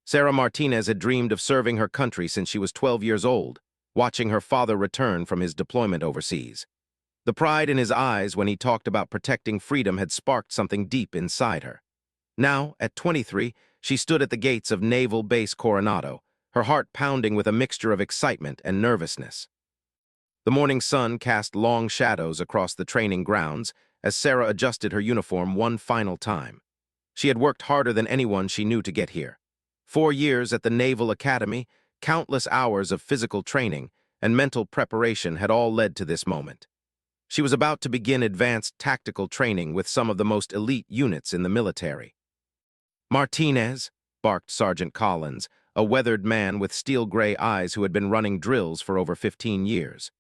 Sarah Martinez had dreamed of serving her country since she was 12 years old, watching her father return from his deployment overseas. The pride in his eyes when he talked about protecting freedom had sparked something deep inside her. Now, at 23, she stood at the gates of Naval Base Coronado, her heart pounding with a mixture of excitement and nervousness. The morning sun cast long shadows across the training grounds as Sarah adjusted her uniform one final time. She had worked harder than anyone she knew to get here. 4 years at the Naval Academy, countless hours of physical training, and mental preparation had all led to this moment. She was about to begin advanced tactical training with some of the most elite units in the military. "Martinez," barked Sergeant Collins, a weathered man with steel-gray eyes who had been running drills for over 15 years.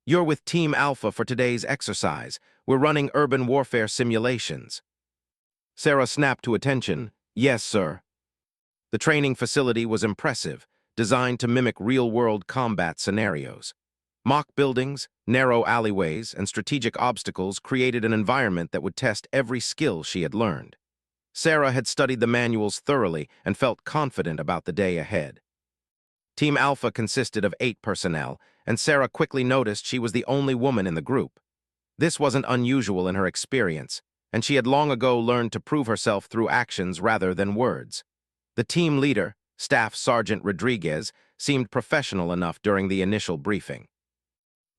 "You're with Team Alpha for today's exercise. We're running urban warfare simulations." Sarah snapped to attention. "Yes, sir." The training facility was impressive, designed to mimic real-world combat scenarios. Mock buildings, narrow alleyways, and strategic obstacles created an environment that would test every skill she had learned. Sarah had studied the manuals thoroughly and felt confident about the day ahead. Team Alpha consisted of 8 personnel, and Sarah quickly noticed she was the only woman in the group. This wasn't unusual in her experience, and she had long ago learned to prove herself through actions rather than words. The team leader, Staff Sergeant Rodriguez, seemed professional enough during the initial briefing.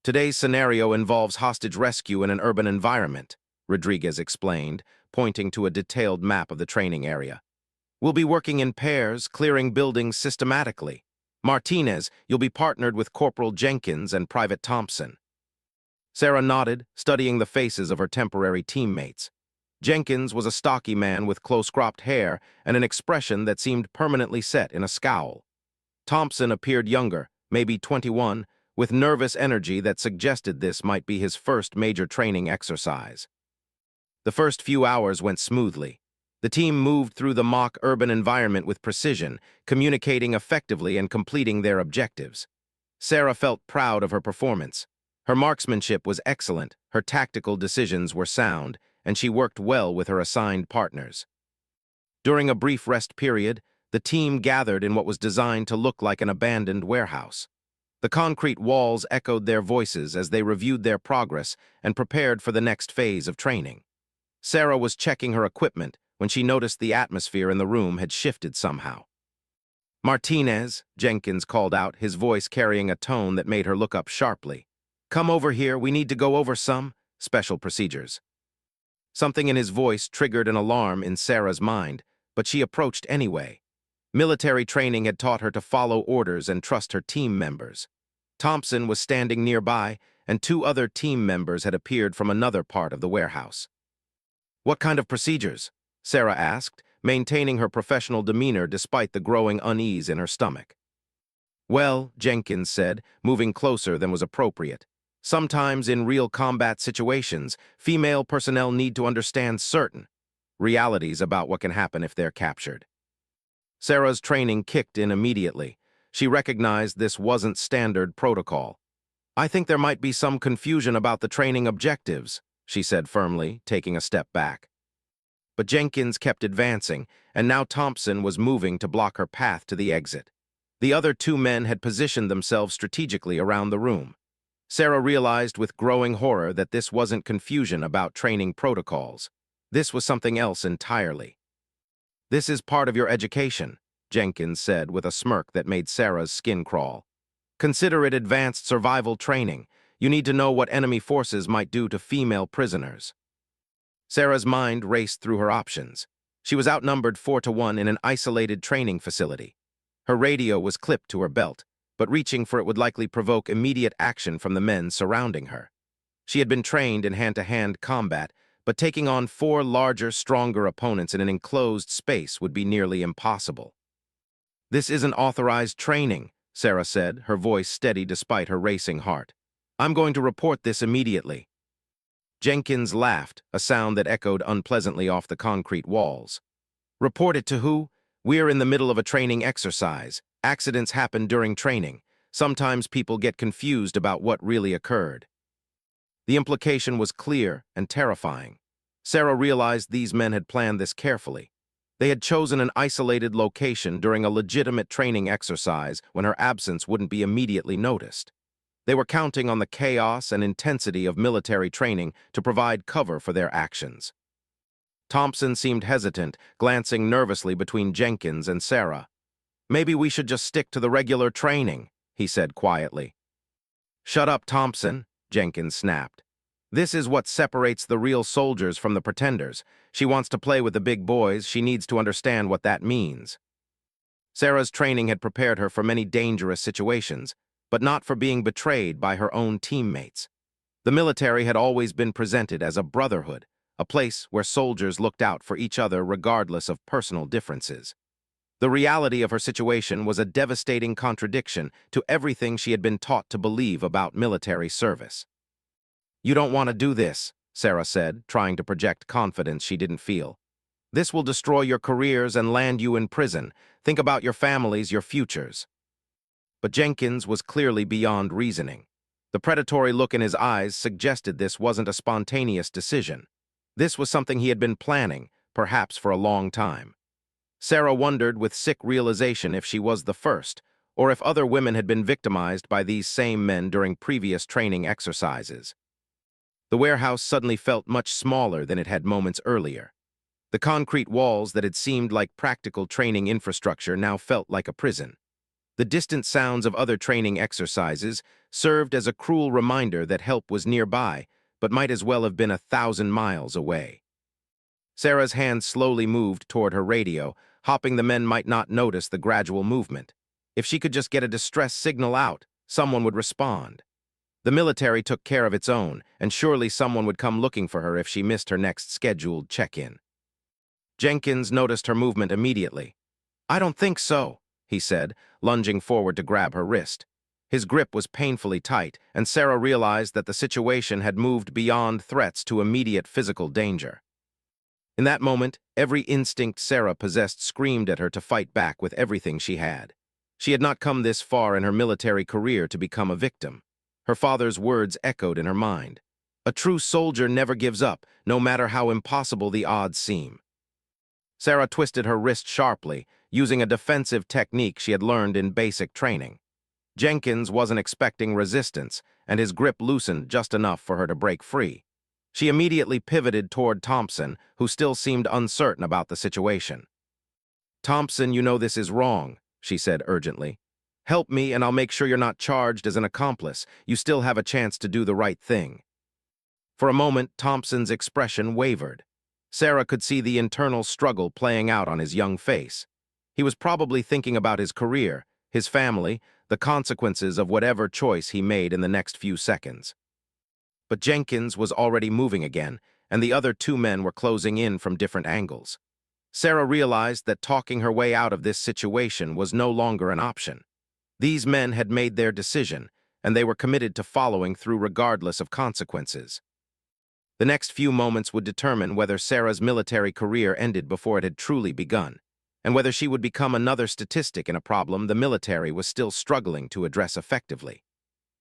"Today's scenario involves hostage rescue in an urban environment," Rodriguez explained, pointing to a detailed map of the training area. "We'll be working in pairs, clearing buildings systematically. Martinez, you'll be partnered with Corporal Jenkins and Private Thompson." Sarah nodded, studying the faces of her temporary teammates. Jenkins was a stocky man with close-cropped hair and an expression that seemed permanently set in a scowl. Thompson appeared younger, maybe 21, with nervous energy that suggested this might be his first major training exercise. The first few hours went smoothly. The team moved through the mock urban environment with precision, communicating effectively and completing their objectives. Sarah felt proud of her performance. Her marksmanship was excellent, her tactical decisions were sound, and she worked well with her assigned partners. During a brief rest period, the team gathered in what was designed to look like an abandoned warehouse. The concrete walls echoed their voices as they reviewed their progress and prepared for the next phase of training. Sarah was checking her equipment when she noticed the atmosphere in the room had shifted somehow. "Martinez," Jenkins called out, his voice carrying a tone that made her look up sharply. "Come over here, we need to go over some special procedures." Something in his voice triggered an alarm in Sarah's mind, but she approached anyway. Military training had taught her to follow orders and trust her team members. Thompson was standing nearby, and 2 other team members had appeared from another part of the warehouse. "What kind of procedures?" Sarah asked, maintaining her professional demeanor despite the growing unease in her stomach. "Well," Jenkins said, moving closer than was appropriate, "sometimes in real combat situations, female personnel need to understand certain realities about what can happen if they're captured." Sarah's training kicked in immediately. She recognized this wasn't standard protocol. "I think there might be some confusion about the training objectives," she said firmly, taking a step back. But Jenkins kept advancing, and now Thompson was moving to block her path to the exit. The other 2 men had positioned themselves strategically around the room. Sarah realized with growing horror that this wasn't confusion about training protocols. This was something else entirely. "This is part of your education," Jenkins said with a smirk that made Sarah's skin crawl. "Consider it advanced survival training. You need to know what enemy forces might do to female prisoners." Sarah's mind raced through her options. She was outnumbered 4-1 in an isolated training facility. Her radio was clipped to her belt, but reaching for it would likely provoke immediate action from the men surrounding her. She had been trained in hand-to-hand combat, but taking on 4 larger, stronger opponents in an enclosed space would be nearly impossible. "This isn't authorized training," Sarah said, her voice steady despite her racing heart. "I'm going to report this immediately." Jenkins laughed, a sound that echoed unpleasantly off the concrete walls. "Report it to who? We're in the middle of a training exercise. Accidents happen during training. Sometimes people get confused about what really occurred." The implication was clear and terrifying. Sarah realized these men had planned this carefully. They had chosen an isolated location during a legitimate training exercise when her absence wouldn't be immediately noticed. They were counting on the chaos and intensity of military training to provide cover for their actions. Thompson seemed hesitant, glancing nervously between Jenkins and Sarah. "Maybe we should just stick to the regular training," he said quietly. "Shut up, Thompson," Jenkins snapped. "This is what separates the real soldiers from the pretenders. She wants to play with the big boys. She needs to understand what that means." Sarah's training had prepared her for many dangerous situations, but not for being betrayed by her own teammates. The military had always been presented as a brotherhood, a place where soldiers looked out for each other regardless of personal differences. The reality of her situation was a devastating contradiction to everything she had been taught to believe about military service. "You don't want to do this," Sarah said, trying to project confidence she didn't feel. "This will destroy your careers and land you in prison. Think about your families, your futures." But Jenkins was clearly beyond reasoning. The predatory look in his eyes suggested this wasn't a spontaneous decision. This was something he had been planning, perhaps for a long time. Sarah wondered with sick realization if she was the first, or if other women had been victimized by these same men during previous training exercises. The warehouse suddenly felt much smaller than it had moments earlier. The concrete walls that had seemed like practical training infrastructure now felt like a prison. The distant sounds of other training exercises served as a cruel reminder that help was nearby, but might as well have been 1,000 miles away. Sarah's hand slowly moved toward her radio, hoping the men might not notice the gradual movement. If she could just get a distress signal out, someone would respond. The military took care of its own, and surely someone would come looking for her if she missed her next scheduled check-in. Jenkins noticed her movement immediately. "I don't think so," he said, lunging forward to grab her wrist. His grip was painfully tight, and Sarah realized that the situation had moved beyond threats to immediate physical danger. In that moment, every instinct Sarah possessed screamed at her to fight back with everything she had. She had not come this far in her military career to become a victim. Her father's words echoed in her mind. "A true soldier never gives up, no matter how impossible the odds seem." Sarah twisted her wrist sharply, using a defensive technique she had learned in basic training. Jenkins wasn't expecting resistance, and his grip loosened just enough for her to break free. She immediately pivoted toward Thompson, who still seemed uncertain about the situation. "Thompson, you know this is wrong," she said urgently. "Help me, and I'll make sure you're not charged as an accomplice. You still have a chance to do the right thing." For a moment, Thompson's expression wavered. Sarah could see the internal struggle playing out on his young face. He was probably thinking about his career, his family, the consequences of whatever choice he made in the next few seconds. But Jenkins was already moving again, and the other two men were closing in from different angles. Sarah realized that talking her way out of this situation was no longer an option. These men had made their decision, and they were committed to following through regardless of consequences. The next few moments would determine whether Sarah's military career ended before it had truly begun, and whether she would become another statistic in a problem the military was still struggling to address effectively.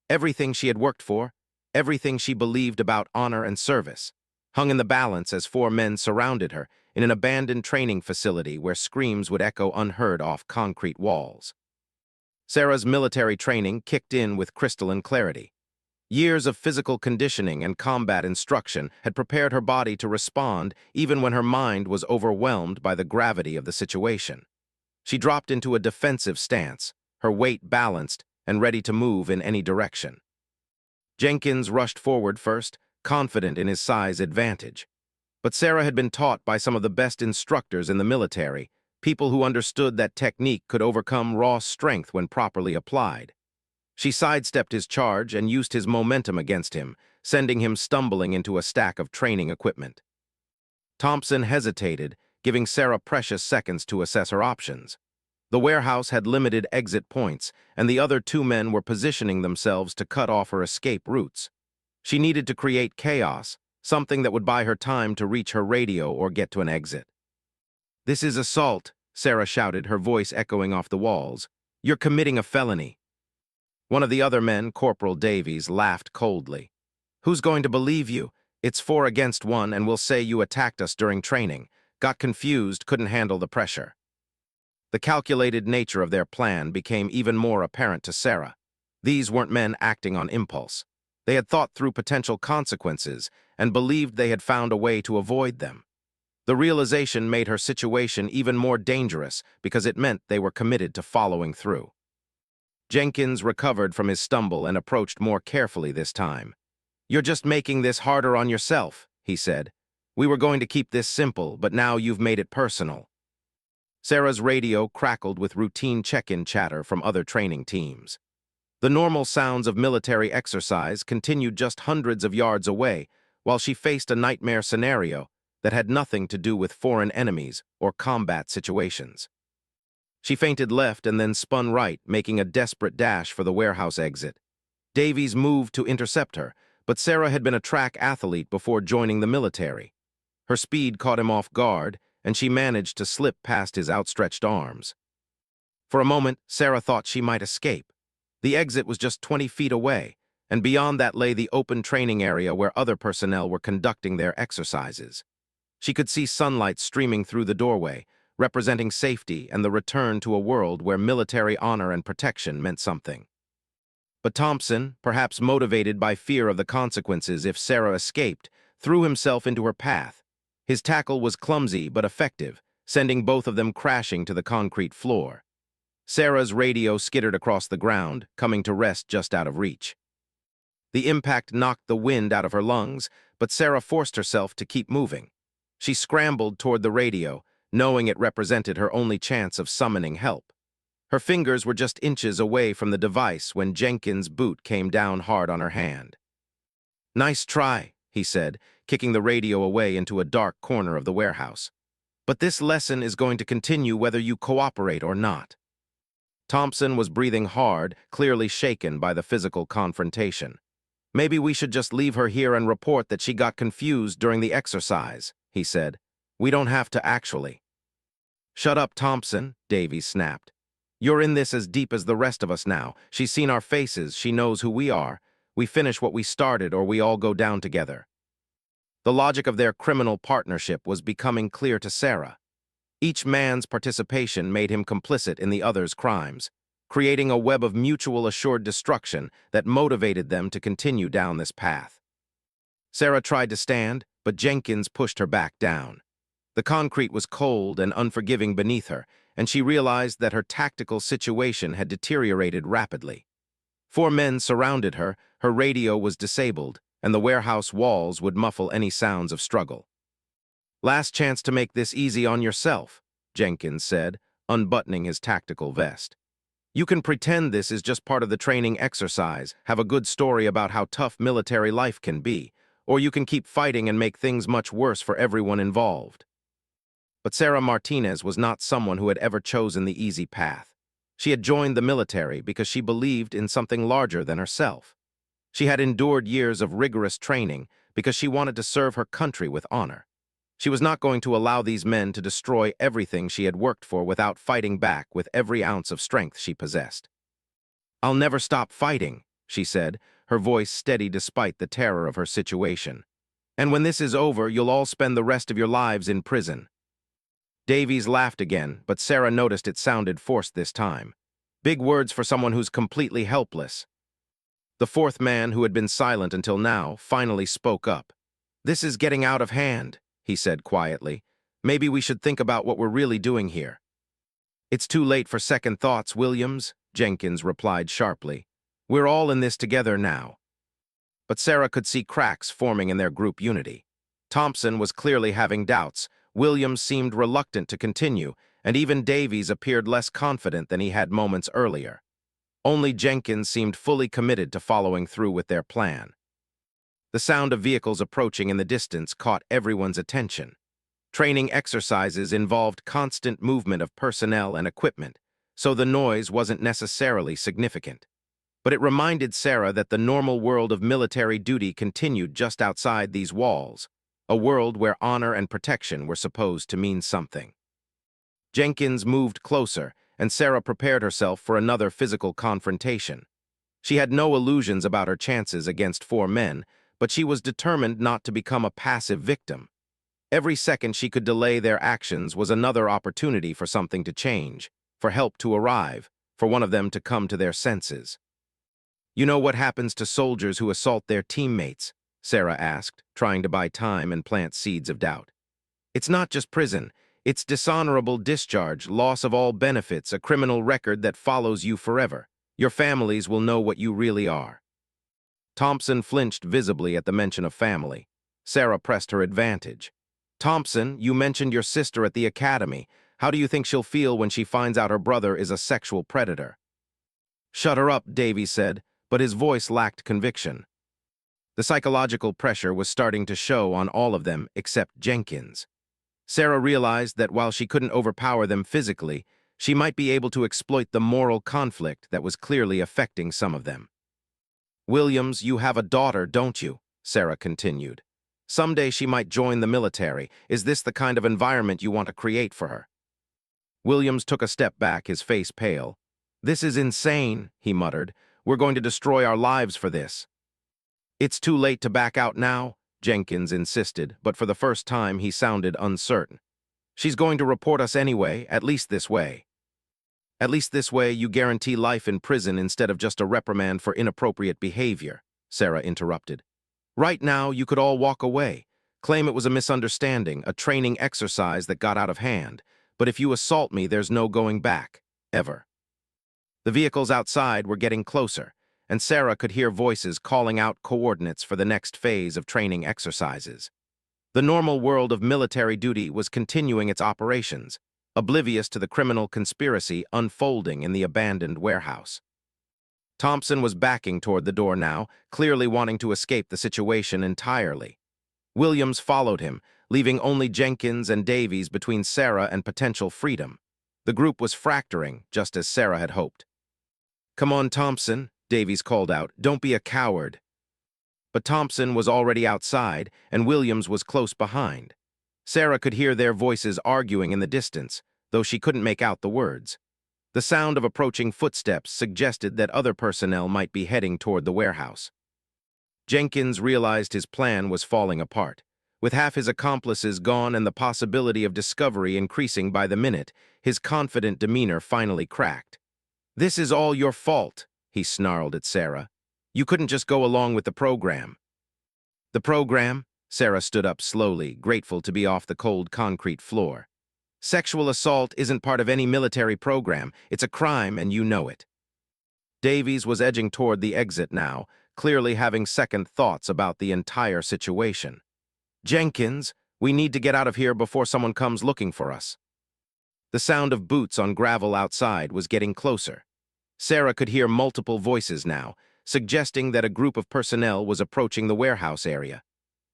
Everything she had worked for, everything she believed about honor and service, hung in the balance as four men surrounded her in an abandoned training facility where screams would echo unheard off concrete walls. Sarah's military training kicked in with crystalline clarity. Years of physical conditioning and combat instruction had prepared her body to respond even when her mind was overwhelmed by the gravity of the situation. She dropped into a defensive stance, her weight balanced and ready to move in any direction. Jenkins rushed forward first, confident in his size advantage. But Sarah had been taught by some of the best instructors in the military, people who understood that technique could overcome raw strength when properly applied. She sidestepped his charge and used his momentum against him, sending him stumbling into a stack of training equipment. Thompson hesitated, giving Sarah precious seconds to assess her options. The warehouse had limited exit points, and the other two men were positioning themselves to cut off her escape routes. She needed to create chaos, something that would buy her time to reach her radio or get to an exit. "This is assault," Sarah shouted, her voice echoing off the walls. "You're committing a felony." One of the other men, Corporal Davies, laughed coldly. "Who's going to believe you? It's 4 against 1, and we'll say you attacked us during training. got confused, couldn't handle the pressure. The calculated nature of their plan became even more apparent to Sarah. These weren't men acting on impulse. They had thought through potential consequences and believed they had found a way to avoid them. The realization made her situation even more dangerous because it meant they were committed to following through. Jenkins recovered from his stumble and approached more carefully this time. "You're just making this harder on yourself," he said. "We were going to keep this simple, but now you've made it personal." Sarah's radio crackled with routine check-in chatter from other training teams. The normal sounds of military exercise continued just hundreds of yards away while she faced a nightmare scenario that had nothing to do with foreign enemies or combat situations. She feinted left and then spun right, making a desperate dash for the warehouse exit. Davies moved to intercept her, but Sarah had been a track athlete before joining the military. Her speed caught him off guard, and she managed to slip past his outstretched arms. For a moment, Sarah thought she might escape. The exit was just 20 feet away, and beyond that lay the open training area where other personnel were conducting their exercises. She could see sunlight streaming through the doorway, representing safety and the return to a world where military honor and protection meant something. But Thompson, perhaps motivated by fear of the consequences if Sarah escaped, threw himself into her path. His tackle was clumsy but effective, sending both of them crashing to the concrete floor. Sarah's radio skittered across the ground, coming to rest just out of reach. The impact knocked the wind out of her lungs, but Sarah forced herself to keep moving. She scrambled toward the radio, knowing it represented her only chance of summoning help. Her fingers were just inches away from the device when Jenkins' boot came down hard on her hand. "Nice try," he said, kicking the radio away into a dark corner of the warehouse. "But this lesson is going to continue whether you cooperate or not." Thompson was breathing hard, clearly shaken by the physical confrontation. "Maybe we should just leave her here and report that she got confused during the exercise," he said. "We don't have to actually." "Shut up, Thompson," Davies snapped. "You're in this as deep as the rest of us now. She's seen our faces, she knows who we are. We finish what we started or we all go down together." The logic of their criminal partnership was becoming clear to Sarah. Each man's participation made him complicit in the other's crimes, creating a web of mutual assured destruction that motivated them to continue down this path. Sarah tried to stand, but Jenkins pushed her back down. The concrete was cold and unforgiving beneath her, and she realized that her tactical situation had deteriorated rapidly. 4 men surrounded her, her radio was disabled, and the warehouse walls would muffle any sounds of struggle. "Last chance to make this easy on yourself," Jenkins said, unbuttoning his tactical vest. "You can pretend this is just part of the training exercise, have a good story about how tough military life can be, or you can keep fighting and make things much worse for everyone involved." But Sarah Martinez was not someone who had ever chosen the easy path. She had joined the military because she believed in something larger than herself. She had endured years of rigorous training because she wanted to serve her country with honor. She was not going to allow these men to destroy everything she had worked for without fighting back with every ounce of strength she possessed. "I'll never stop fighting," she said, her voice steady despite the terror of her situation. "And when this is over, you'll all spend the rest of your lives in prison." Davies laughed again, but Sarah noticed it sounded forced this time. Big words for someone who's completely helpless. The 4th man, who had been silent until now, finally spoke up. "This is getting out of hand," he said quietly. "Maybe we should think about what we're really doing here." "It's too late for second thoughts, Williams," Jenkins replied sharply. "We're all in this together now." But Sarah could see cracks forming in their group unity. Thompson was clearly having doubts, Williams seemed reluctant to continue, and even Davies appeared less confident than he had moments earlier. Only Jenkins seemed fully committed to following through with their plan. The sound of vehicles approaching in the distance caught everyone's attention. Training exercises involved constant movement of personnel and equipment, so the noise wasn't necessarily significant. But it reminded Sarah that the normal world of military duty continued just outside these walls, a world where honor and protection were supposed to mean something. Jenkins moved closer, and Sarah prepared herself for another physical confrontation. She had no illusions about her chances against 4 men, but she was determined not to become a passive victim. Every second she could delay their actions was another opportunity for something to change, for help to arrive, for one of them to come to their senses. "You know what happens to soldiers who assault their teammates?" Sarah asked, trying to buy time and plant seeds of doubt. "It's not just prison. It's dishonorable discharge, loss of all benefits, a criminal record that follows you forever. Your families will know what you really are." Thompson flinched visibly at the mention of family. Sarah pressed her advantage. "Thompson, you mentioned your sister at the academy. How do you think she'll feel when she finds out her brother is a sexual predator?" "Shut her up," Davy said, but his voice lacked conviction. The psychological pressure was starting to show on all of them except Jenkins. Sarah realized that while she couldn't overpower them physically, she might be able to exploit the moral conflict that was clearly affecting some of them. "Williams, you have a daughter, don't you?" Sarah continued. "Someday she might join the military. Is this the kind of environment you want to create for her?" Williams took a step back, his face pale. "This is insane," he muttered. "We're going to destroy our lives for this." "It's too late to back out now," Jenkins insisted, but for the first time he sounded uncertain. "She's going to report us anyway, at least this way." "At least this way you guarantee life in prison instead of just a reprimand for inappropriate behavior," Sarah interrupted. "Right now you could all walk away, claim it was a misunderstanding, a training exercise that got out of hand, but if you assault me there's no going back, ever." The vehicles outside were getting closer, and Sarah could hear voices calling out coordinates for the next phase of training exercises. The normal world of military duty was continuing its operations, oblivious to the criminal conspiracy unfolding in the abandoned warehouse. Thompson was backing toward the door now, clearly wanting to escape the situation entirely. Williams followed him, leaving only Jenkins and Davies between Sarah and potential freedom. The group was fracturing, just as Sarah had hoped. "Come on, Thompson," Davies called out. "Don't be a coward." But Thompson was already outside, and Williams was close behind. Sarah could hear their voices arguing in the distance, though she couldn't make out the words. The sound of approaching footsteps suggested that other personnel might be heading toward the warehouse. Jenkins realized his plan was falling apart. With half his accomplices gone and the possibility of discovery increasing by the minute, his confident demeanor finally cracked. "This is all your fault," he snarled at Sarah. "You couldn't just go along with the program." "The program?" Sarah stood up slowly, grateful to be off the cold concrete floor. "Sexual assault isn't part of any military program. It's a crime, and you know it." Davies was edging toward the exit now, clearly having second thoughts about the entire situation. "Jenkins, we need to get out of here before someone comes looking for us." The sound of boots on gravel outside was getting closer. Sarah could hear multiple voices now, suggesting that a group of personnel was approaching the warehouse area.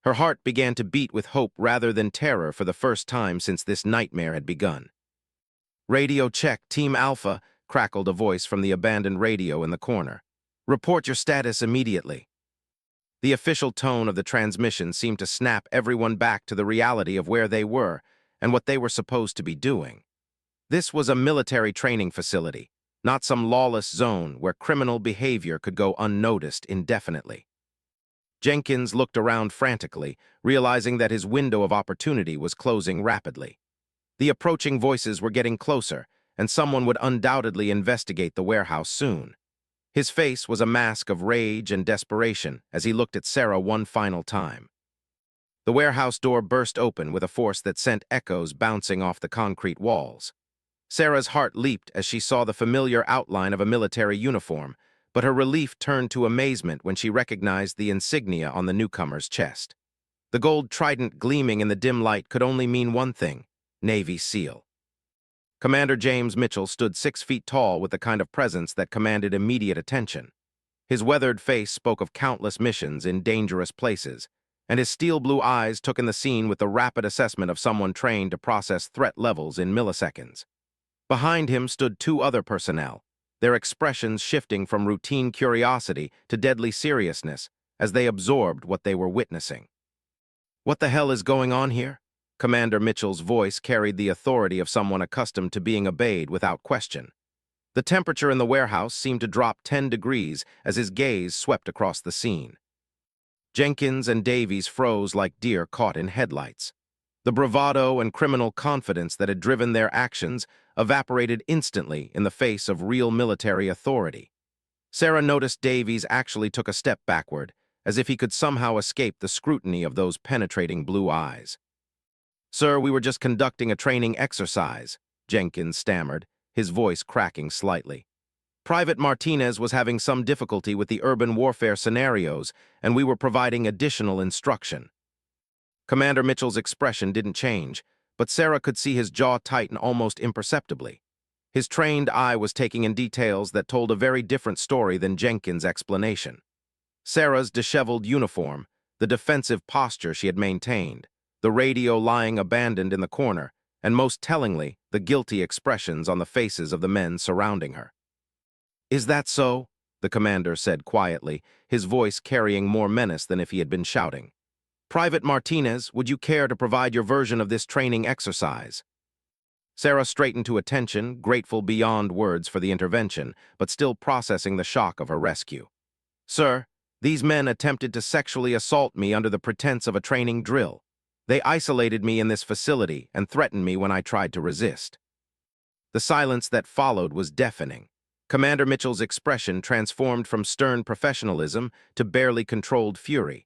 Her heart began to beat with hope rather than terror for the first time since this nightmare had begun. "Radio check, Team Alpha," crackled a voice from the abandoned radio in the corner. "Report your status immediately." The official tone of the transmission seemed to snap everyone back to the reality of where they were and what they were supposed to be doing. This was a military training facility, not some lawless zone where criminal behavior could go unnoticed indefinitely. Jenkins looked around frantically, realizing that his window of opportunity was closing rapidly. The approaching voices were getting closer, and someone would undoubtedly investigate the warehouse soon. His face was a mask of rage and desperation as he looked at Sarah one final time. The warehouse door burst open with a force that sent echoes bouncing off the concrete walls. Sarah's heart leaped as she saw the familiar outline of a military uniform, but her relief turned to amazement when she recognized the insignia on the newcomer's chest. The gold trident gleaming in the dim light could only mean one thing: Navy SEAL. Commander James Mitchell stood 6 feet tall with the kind of presence that commanded immediate attention. His weathered face spoke of countless missions in dangerous places, and his steel-blue eyes took in the scene with the rapid assessment of someone trained to process threat levels in milliseconds. Behind him stood 2 other personnel, their expressions shifting from routine curiosity to deadly seriousness as they absorbed what they were witnessing. "What the hell is going on here?" Commander Mitchell's voice carried the authority of someone accustomed to being obeyed without question. The temperature in the warehouse seemed to drop 10 degrees as his gaze swept across the scene. Jenkins and Davies froze like deer caught in headlights. The bravado and criminal confidence that had driven their actions evaporated instantly in the face of real military authority. Sarah noticed Davies actually took a step backward, as if he could somehow escape the scrutiny of those penetrating blue eyes. "Sir, we were just conducting a training exercise," Jenkins stammered, his voice cracking slightly. "Private Martinez was having some difficulty with the urban warfare scenarios, and we were providing additional instruction." Commander Mitchell's expression didn't change, but Sarah could see his jaw tighten almost imperceptibly. His trained eye was taking in details that told a very different story than Jenkins' explanation. Sarah's disheveled uniform, the defensive posture she had maintained, the radio lying abandoned in the corner, and most tellingly, the guilty expressions on the faces of the men surrounding her. "Is that so?" the commander said quietly, his voice carrying more menace than if he had been shouting. "Private Martinez, would you care to provide your version of this training exercise?" Sarah straightened to attention, grateful beyond words for the intervention, but still processing the shock of her rescue. "Sir, these men attempted to sexually assault me under the pretense of a training drill. They isolated me in this facility and threatened me when I tried to resist." The silence that followed was deafening. Commander Mitchell's expression transformed from stern professionalism to barely controlled fury.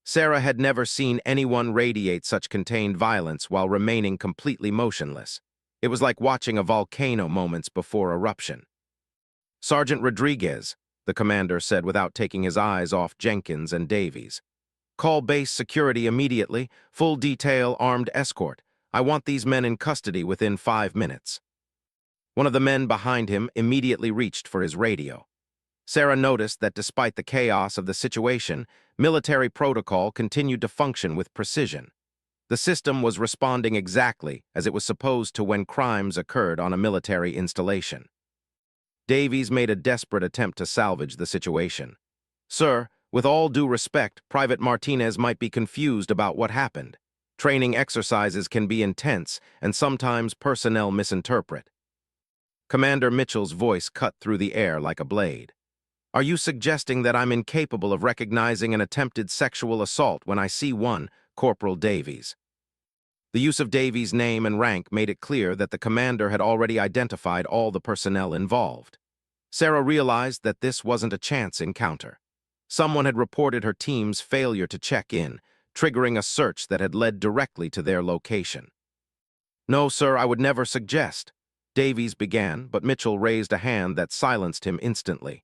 Sarah had never seen anyone radiate such contained violence while remaining completely motionless. It was like watching a volcano moments before eruption. "Sergeant Rodriguez," the commander said without taking his eyes off Jenkins and Davies. "Call base security immediately, full detail armed escort. I want these men in custody within 5 minutes." One of the men behind him immediately reached for his radio. Sarah noticed that despite the chaos of the situation, military protocol continued to function with precision. The system was responding exactly as it was supposed to when crimes occurred on a military installation. Davies made a desperate attempt to salvage the situation. "Sir, with all due respect, Private Martinez might be confused about what happened. Training exercises can be intense, and sometimes personnel misinterpret." Commander Mitchell's voice cut through the air like a blade. "Are you suggesting that I'm incapable of recognizing an attempted sexual assault when I see one, Corporal Davies?" The use of Davies' name and rank made it clear that the commander had already identified all the personnel involved. Sarah realized that this wasn't a chance encounter. Someone had reported her team's failure to check in, triggering a search that had led directly to their location. "No, sir, I would never suggest," Davies began, but Mitchell raised a hand that silenced him instantly.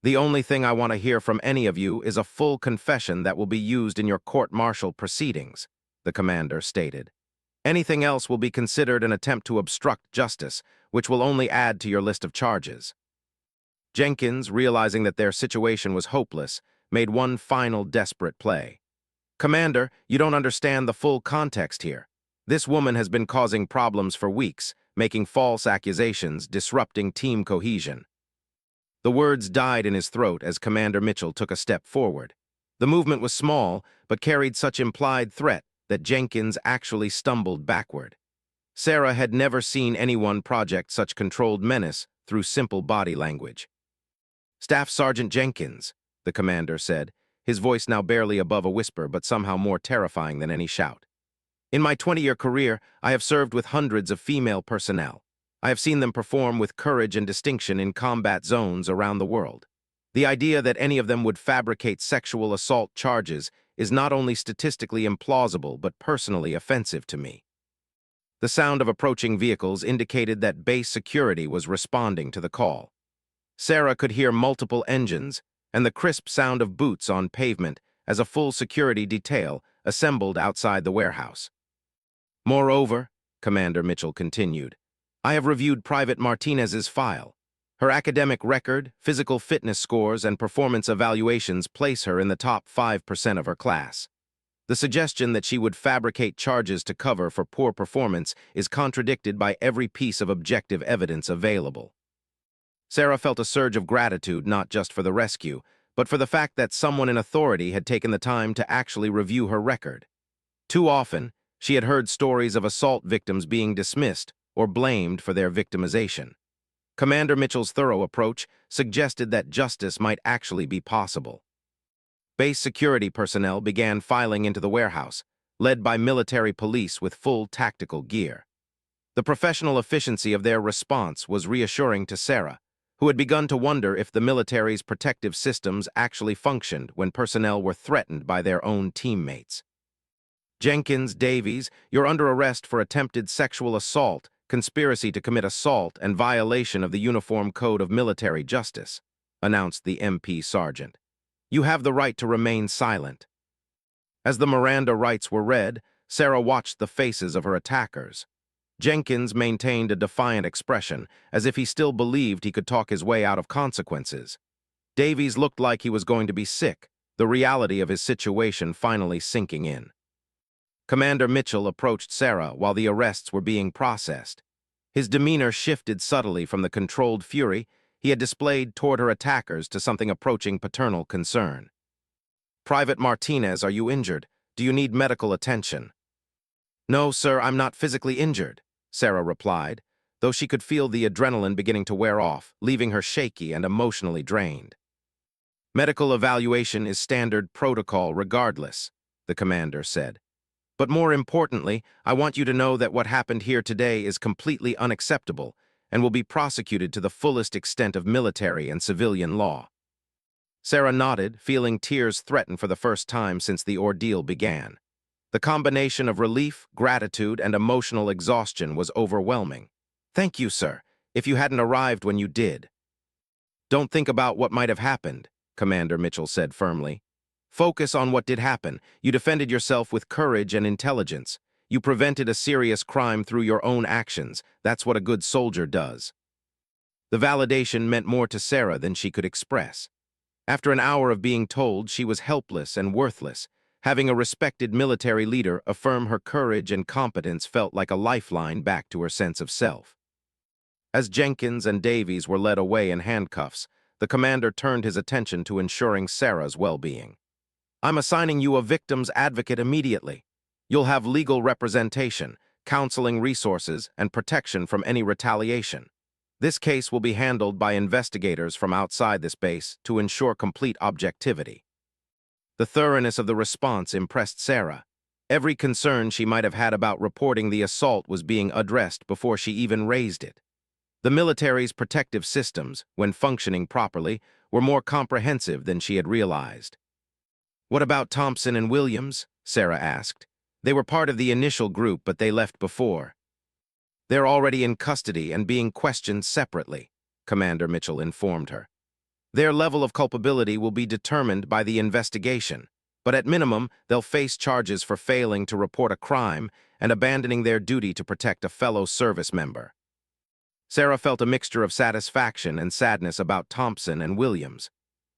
"The only thing I want to hear from any of you is a full confession that will be used in your court-martial proceedings," the commander stated. "Anything else will be considered an attempt to obstruct justice, which will only add to your list of charges." Jenkins, realizing that their situation was hopeless, made one final desperate play. "Commander, you don't understand the full context here. This woman has been causing problems for weeks, making false accusations, disrupting team cohesion." The words died in his throat as Commander Mitchell took a step forward. The movement was small, but carried such implied threat that Jenkins actually stumbled backward. Sarah had never seen anyone project such controlled menace through simple body language. "Staff Sergeant Jenkins," the commander said, his voice now barely above a whisper but somehow more terrifying than any shout. "In my 20-year career, I have served with hundreds of female personnel. I have seen them perform with courage and distinction in combat zones around the world. The idea that any of them would fabricate sexual assault charges is not only statistically implausible but personally offensive to me." The sound of approaching vehicles indicated that base security was responding to the call. Sarah could hear multiple engines and the crisp sound of boots on pavement as a full security detail assembled outside the warehouse. "Moreover," Commander Mitchell continued, "I have reviewed Private Martinez's file. Her academic record, physical fitness scores, and performance evaluations place her in the top 5% of her class. The suggestion that she would fabricate charges to cover for poor performance is contradicted by every piece of objective evidence available." Sarah felt a surge of gratitude not just for the rescue, but for the fact that someone in authority had taken the time to actually review her record. Too often, she had heard stories of assault victims being dismissed or blamed for their victimization. Commander Mitchell's thorough approach suggested that justice might actually be possible. Base security personnel began filing into the warehouse, led by military police with full tactical gear. The professional efficiency of their response was reassuring to Sarah, who had begun to wonder if the military's protective systems actually functioned when personnel were threatened by their own teammates. "Jenkins, Davies, you're under arrest for attempted sexual assault, conspiracy to commit assault, and violation of the Uniform Code of Military Justice," announced the MP sergeant. "You have the right to remain silent." As the Miranda rights were read, Sarah watched the faces of her attackers. Jenkins maintained a defiant expression, as if he still believed he could talk his way out of consequences. Davies looked like he was going to be sick, the reality of his situation finally sinking in. Commander Mitchell approached Sarah while the arrests were being processed. His demeanor shifted subtly from the controlled fury he had displayed toward her attackers to something approaching paternal concern. "Private Martinez, are you injured? Do you need medical attention?" "No, sir, I'm not physically injured," Sarah replied, though she could feel the adrenaline beginning to wear off, leaving her shaky and emotionally drained. "Medical evaluation is standard protocol regardless," the commander said. "But more importantly, I want you to know that what happened here today is completely unacceptable and will be prosecuted to the fullest extent of military and civilian law." Sarah nodded, feeling tears threaten for the first time since the ordeal began. The combination of relief, gratitude, and emotional exhaustion was overwhelming. "Thank you, sir, if you hadn't arrived when you did." "Don't think about what might have happened," Commander Mitchell said firmly. "Focus on what did happen. You defended yourself with courage and intelligence. You prevented a serious crime through your own actions. That's what a good soldier does." The validation meant more to Sarah than she could express. After an hour of being told she was helpless and worthless, having a respected military leader affirm her courage and competence felt like a lifeline back to her sense of self. As Jenkins and Davies were led away in handcuffs, the commander turned his attention to ensuring Sarah's well-being. "I'm assigning you a victim's advocate immediately. You'll have legal representation, counseling resources, and protection from any retaliation. This case will be handled by investigators from outside this base to ensure complete objectivity." The thoroughness of the response impressed Sarah. Every concern she might have had about reporting the assault was being addressed before she even raised it. The military's protective systems, when functioning properly, were more comprehensive than she had realized. "What about Thompson and Williams?" Sarah asked. "They were part of the initial group, but they left before." "They're already in custody and being questioned separately," Commander Mitchell informed her. "Their level of culpability will be determined by the investigation, but at minimum, they'll face charges for failing to report a crime and abandoning their duty to protect a fellow service member." Sarah felt a mixture of satisfaction and sadness about Thompson and Williams.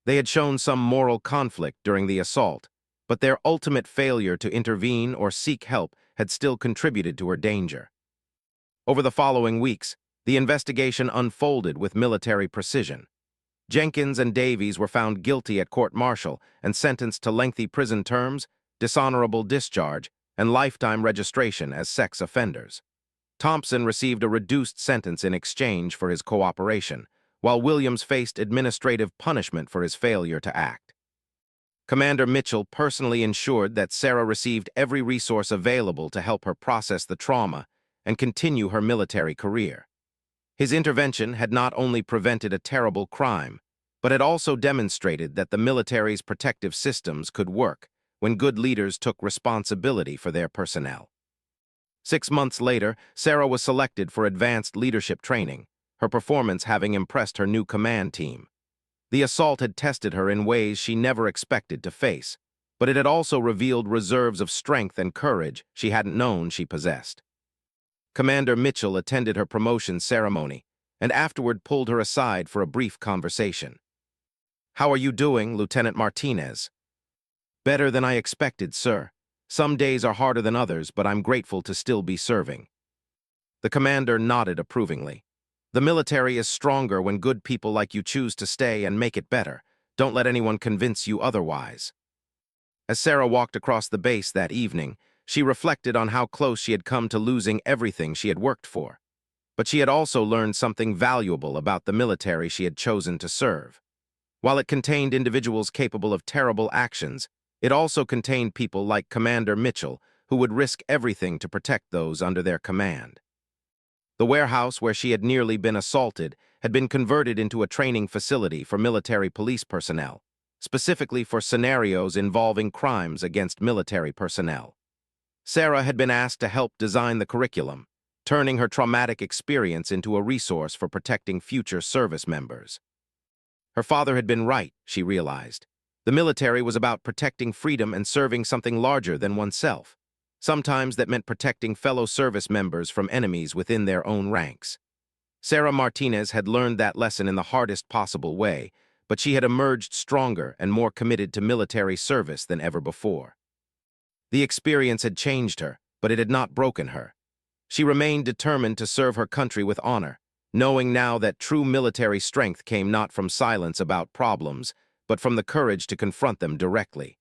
They had shown some moral conflict during the assault, but their ultimate failure to intervene or seek help had still contributed to her danger. Over the following weeks, the investigation unfolded with military precision. Jenkins and Davies were found guilty at court-martial and sentenced to lengthy prison terms, dishonorable discharge, and lifetime registration as sex offenders. Thompson received a reduced sentence in exchange for his cooperation, while Williams faced administrative punishment for his failure to act. Commander Mitchell personally ensured that Sarah received every resource available to help her process the trauma and continue her military career. His intervention had not only prevented a terrible crime, but had also demonstrated that the military's protective systems could work when good leaders took responsibility for their personnel. 6 months later, Sarah was selected for advanced leadership training, her performance having impressed her new command team. The assault had tested her in ways she never expected to face, but it had also revealed reserves of strength and courage she hadn't known she possessed. Commander Mitchell attended her promotion ceremony and afterward pulled her aside for a brief conversation. "How are you doing, Lieutenant Martinez?" "Better than I expected, sir. Some days are harder than others, but I'm grateful to still be serving." The commander nodded approvingly. "The military is stronger when good people like you choose to stay and make it better. Don't let anyone convince you otherwise." As Sarah walked across the base that evening, she reflected on how close she had come to losing everything she had worked for. But she had also learned something valuable about the military she had chosen to serve. While it contained individuals capable of terrible actions, it also contained people like Commander Mitchell, who would risk everything to protect those under their command. The warehouse where she had nearly been assaulted had been converted into a training facility for military police personnel, specifically for scenarios involving crimes against military personnel. Sarah had been asked to help design the curriculum, turning her traumatic experience into a resource for protecting future service members. Her father had been right, she realized. The military was about protecting freedom and serving something larger than oneself. Sometimes that meant protecting fellow service members from enemies within their own ranks. Sarah Martinez had learned that lesson in the hardest possible way, but she had emerged stronger and more committed to military service than ever before. The experience had changed her, but it had not broken her. She remained determined to serve her country with honor, knowing now that true military strength came not from silence about problems, but from the courage to confront them directly.